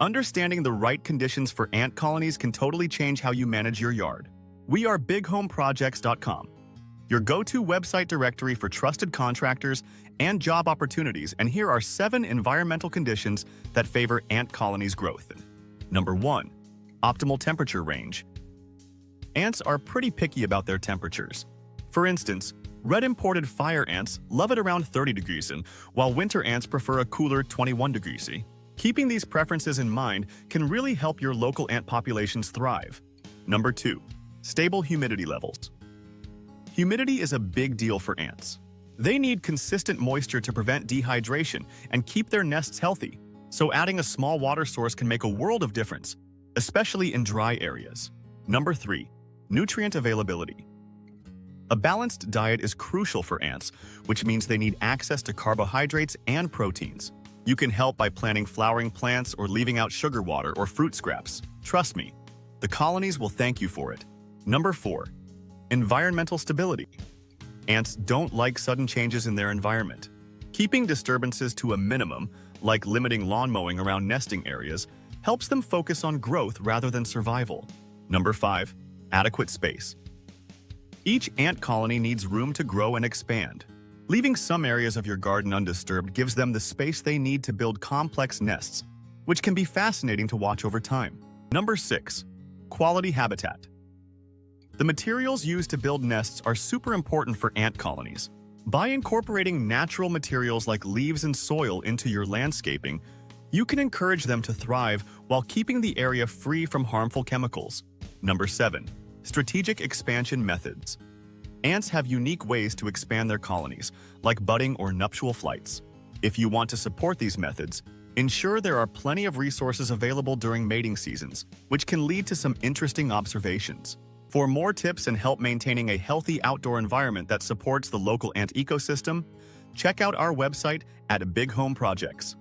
Understanding the right conditions for ant colonies can totally change how you manage your yard. We are bighomeprojects.com, your go-to website directory for trusted contractors and job opportunities, and here are 7 environmental conditions that favor ant colonies' growth. Number 1. Optimal temperature range. Ants are pretty picky about their temperatures. For instance, red imported fire ants love it around 30 degrees C, while winter ants prefer a cooler 21 degrees C. Keeping these preferences in mind can really help your local ant populations thrive. Number 2. Stable humidity levels. Humidity is a big deal for ants. They need consistent moisture to prevent dehydration and keep their nests healthy, so adding a small water source can make a world of difference, especially in dry areas. Number 3. Nutrient availability. A balanced diet is crucial for ants, which means they need access to carbohydrates and proteins. You can help by planting flowering plants or leaving out sugar water or fruit scraps. Trust me, the colonies will thank you for it. Number 4. Environmental stability. Ants don't like sudden changes in their environment. Keeping disturbances to a minimum, like limiting lawn mowing around nesting areas, helps them focus on growth rather than survival. Number 5. Adequate space. Each ant colony needs room to grow and expand. Leaving some areas of your garden undisturbed gives them the space they need to build complex nests, which can be fascinating to watch over time. Number 6. Quality habitat. The materials used to build nests are super important for ant colonies. By incorporating natural materials like leaves and soil into your landscaping, you can encourage them to thrive while keeping the area free from harmful chemicals. Number 7. Strategic expansion methods. Ants have unique ways to expand their colonies, like budding or nuptial flights. If you want to support these methods, ensure there are plenty of resources available during mating seasons, which can lead to some interesting observations. For more tips and help maintaining a healthy outdoor environment that supports the local ant ecosystem, check out our website at Big Home Projects.